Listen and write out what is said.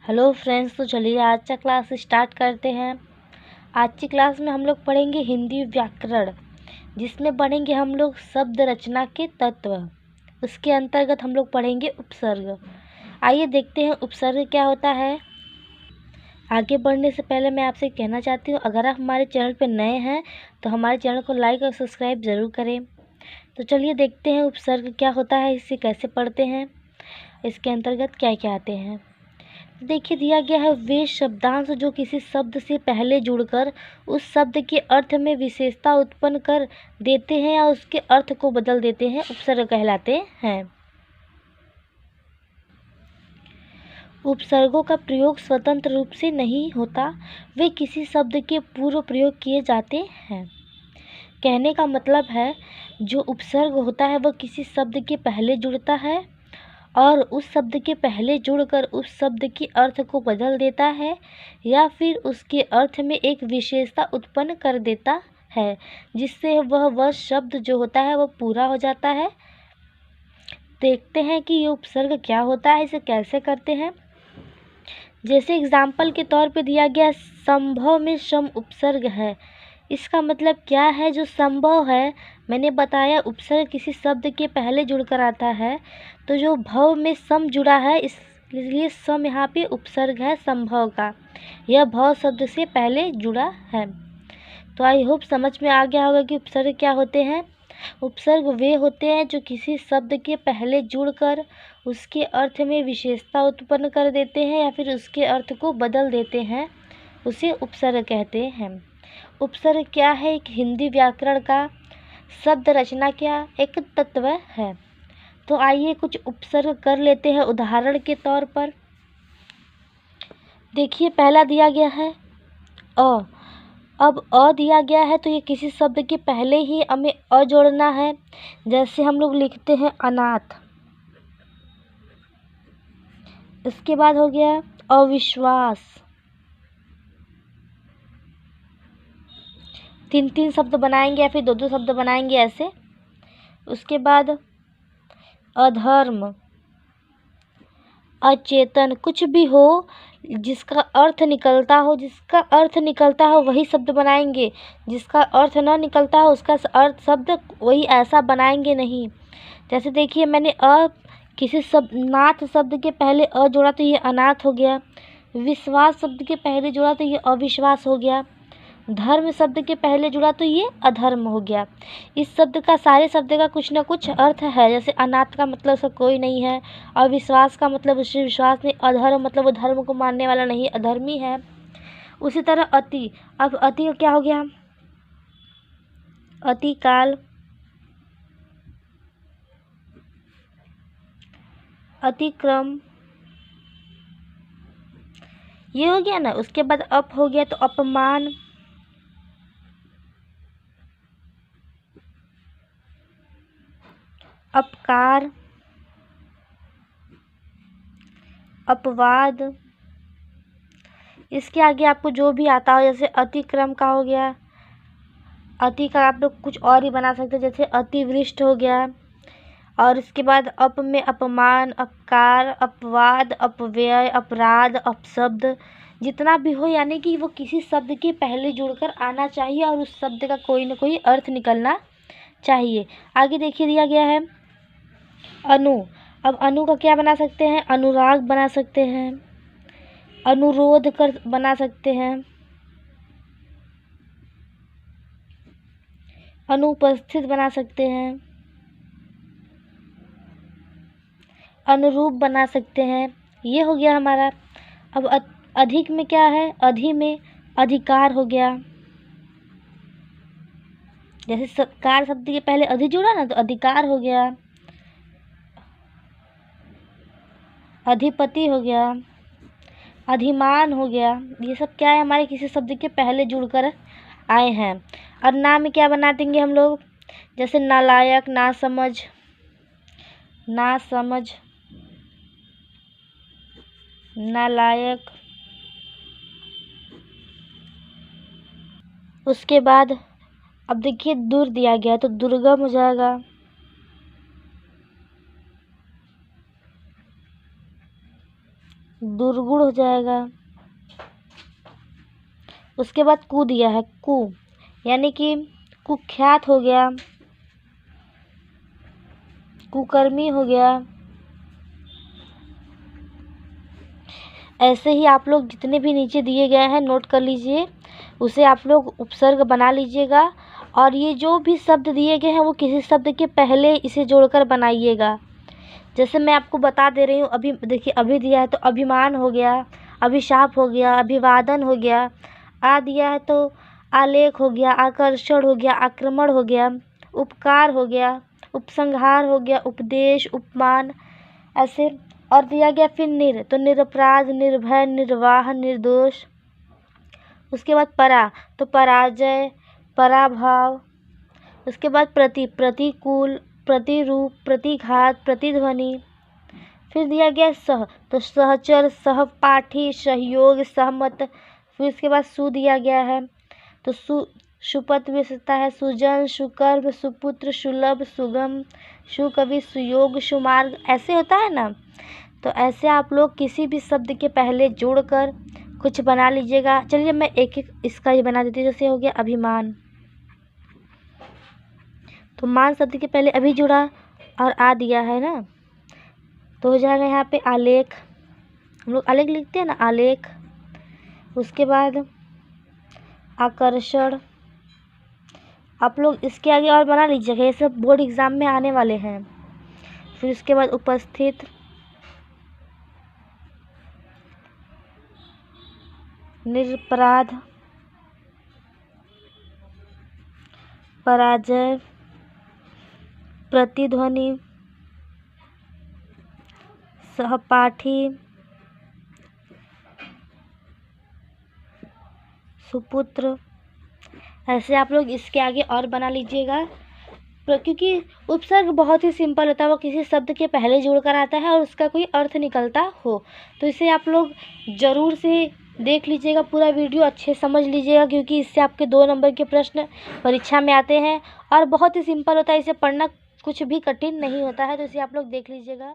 Hello friends, तो चलिए आज का क्लास स्टार्ट करते हैं। आज की क्लास में हम लोग पढ़ेंगे हिंदी व्याकरण, जिसमें पढ़ेंगे हम लोग शब्द रचना के तत्व। उसके अंतर्गत हम लोग पढ़ेंगे उपसर्ग। आइए देखते हैं उपसर्ग क्या होता है। आगे बढ़ने से पहले मैं आपसे कहना चाहती हूँ, अगर आप हमारे चैनल पर नए हैं तो हमारे चैनल को लाइक और सब्सक्राइब ज़रूर करें। तो चलिए देखते हैं उपसर्ग क्या होता है, इसे कैसे पढ़ते हैं, इसके अंतर्गत क्या क्या आते हैं। देखिए, दिया गया है वे शब्दांश जो किसी शब्द से पहले जुड़कर उस शब्द के अर्थ में विशेषता उत्पन्न कर देते हैं या उसके अर्थ को बदल देते हैं, उपसर्ग कहलाते हैं। उपसर्गों का प्रयोग स्वतंत्र रूप से नहीं होता, वे किसी शब्द के पूर्व प्रयोग किए जाते हैं। कहने का मतलब है, जो उपसर्ग होता है वह किसी शब्द के पहले जुड़ता है और उस शब्द के पहले जुड़कर उस शब्द के अर्थ को बदल देता है या फिर उसके अर्थ में एक विशेषता उत्पन्न कर देता है, जिससे वह शब्द जो होता है वह पूरा हो जाता है। देखते हैं कि ये उपसर्ग क्या होता है, इसे कैसे करते हैं। जैसे एग्जाम्पल के तौर पे दिया गया, संभव में सम उपसर्ग है। इसका मतलब क्या है, जो संभव है, मैंने बताया उपसर्ग किसी शब्द के पहले जुड़कर आता है, तो जो भव में सम जुड़ा है इसलिए सम यहाँ पे उपसर्ग है संभव का। यह भव शब्द से पहले जुड़ा है। तो आई होप समझ में आ गया होगा कि उपसर्ग क्या होते हैं। उपसर्ग वे होते हैं जो किसी शब्द के पहले जुड़कर उसके अर्थ में विशेषता उत्पन्न कर देते हैं या फिर उसके अर्थ को बदल देते हैं, उसे उपसर्ग कहते हैं। उपसर्ग क्या है, एक हिंदी व्याकरण का शब्द रचना क्या एक तत्व है। तो आइए कुछ उपसर्ग कर लेते हैं उदाहरण के तौर पर। देखिए, पहला दिया गया है अ। अब अ दिया गया है तो ये किसी शब्द के पहले ही हमें अ जोड़ना है। जैसे हम लोग लिखते हैं अनाथ। इसके बाद हो गया अविश्वास। 3-3 शब्द बनाएंगे या फिर 2-2 शब्द बनाएंगे ऐसे। उसके बाद अधर्म, अचेतन, कुछ भी हो जिसका अर्थ निकलता हो वही शब्द बनाएंगे। जिसका अर्थ न निकलता हो उसका अर्थ शब्द वही ऐसा बनाएंगे नहीं। जैसे देखिए, मैंने किसी शब्द नाथ शब्द के पहले अ जोड़ा तो ये अनाथ हो गया। विश्वास शब्द के पहले जोड़ा तो ये अविश्वास हो गया। धर्म शब्द के पहले जुड़ा तो ये अधर्म हो गया। इस शब्द का, सारे शब्द का कुछ ना कुछ अर्थ है। जैसे अनाथ का मतलब उसका कोई नहीं है, अविश्वास का मतलब उससे विश्वास नहीं, अधर्म मतलब वो धर्म को मानने वाला नहीं, अधर्मी है। उसी तरह अति। अब अति का क्या हो गया, अतिकाल, अतिक्रम, ये हो गया ना। उसके बाद अप हो गया तो अपमान, अपकार, अपवाद। इसके आगे आपको जो भी आता हो, जैसे अतिक्रम का हो गया, अति का आप लोग कुछ और ही बना सकते हैं, जैसे अतिवृष्ट हो गया। और इसके बाद अप में अपमान, अपकार, अपवाद, अपव्यय, अपराध, अपशब्द, जितना भी हो, यानी कि वो किसी शब्द के पहले जुड़कर आना चाहिए और उस शब्द का कोई ना कोई अर्थ निकलना चाहिए। आगे देखिए, दिया गया है अनु। अब अनु का क्या बना सकते हैं, अनुराग बना सकते हैं, अनुरोध कर बना सकते हैं, अनुपस्थित बना सकते हैं, अनुरूप बना सकते हैं। ये हो गया हमारा। अब अधिक में क्या है, अधि में अधिकार हो गया। जैसे सत्कार शब्द के पहले अधि जुड़ा ना तो अधिकार हो गया। अधिपति हो गया, अधिमान हो गया। ये सब क्या है, हमारे किसी शब्द के पहले जुड़कर आए हैं। और ना में क्या बना देंगे हम लोग, जैसे नालायक, नासमझ, नासमझ, नालायक। उसके बाद अब देखिए दूर दिया गया तो दुर्गम हो जाएगा, दुर्गुण हो जाएगा। उसके बाद कु दिया है, कु यानी कि कुख्यात हो गया, कुकर्मी हो गया। ऐसे ही आप लोग जितने भी नीचे दिए गए हैं नोट कर लीजिए, उसे आप लोग उपसर्ग बना लीजिएगा। और ये जो भी शब्द दिए गए हैं वो किसी शब्द के पहले इसे जोड़कर बनाइएगा। जैसे मैं आपको बता दे रही हूँ, अभी देखिए अभी दिया है तो अभिमान हो गया, अभिशाप हो गया, अभिवादन हो गया। आ दिया है तो आलेख हो गया, आकर्षण हो गया, आक्रमण हो गया, उपकार हो गया, उपसंहार हो गया, उपदेश, उपमान, ऐसे। और दिया गया फिर तो निरपराध, निर्भय, निर्वाह, निर्दोष। उसके बाद परा तो पराजय, पराभाव। उसके बाद प्रतिकूल, प्रतिरूप, प्रतिघात, प्रतिध्वनि। फिर दिया गया सह तो सहचर, सहपाठी, सहयोग, सहमत। फिर इसके बाद सु दिया गया है तो सुपथ भी सकता है, सुजन, सुकर्म, सुपुत्र, सुलभ, सुगम, सुकवि, सुयोग, सुमार्ग, ऐसे होता है ना। तो ऐसे आप लोग किसी भी शब्द के पहले जोड़कर कुछ बना लीजिएगा। चलिए मैं एक एक इसका ही बना देती हूँ। जैसे हो गया अभिमान, तो मान शब्द के पहले अभी जुड़ा और आ दिया है ना, तो हो जाएगा यहाँ पे आलेख। हम लोग आलेख लिखते हैं ना, आलेख। उसके बाद आकर्षण। आप लोग इसके आगे और बना लीजिएगा, ये सब बोर्ड एग्जाम में आने वाले हैं। फिर उसके बाद उपस्थित, निरपराध, पराजय, प्रतिध्वनि, सहपाठी, सुपुत्र। ऐसे आप लोग इसके आगे और बना लीजिएगा, क्योंकि उपसर्ग बहुत ही सिंपल होता है, वो किसी शब्द के पहले जोड़कर आता है और उसका कोई अर्थ निकलता हो। तो इसे आप लोग ज़रूर से देख लीजिएगा, पूरा वीडियो अच्छे समझ लीजिएगा, क्योंकि इससे आपके 2 नंबर के प्रश्न परीक्षा में आते हैं और बहुत ही सिंपल होता है। इसे पढ़ना कुछ भी कठिन नहीं होता है, तो इसे आप लोग देख लीजिएगा।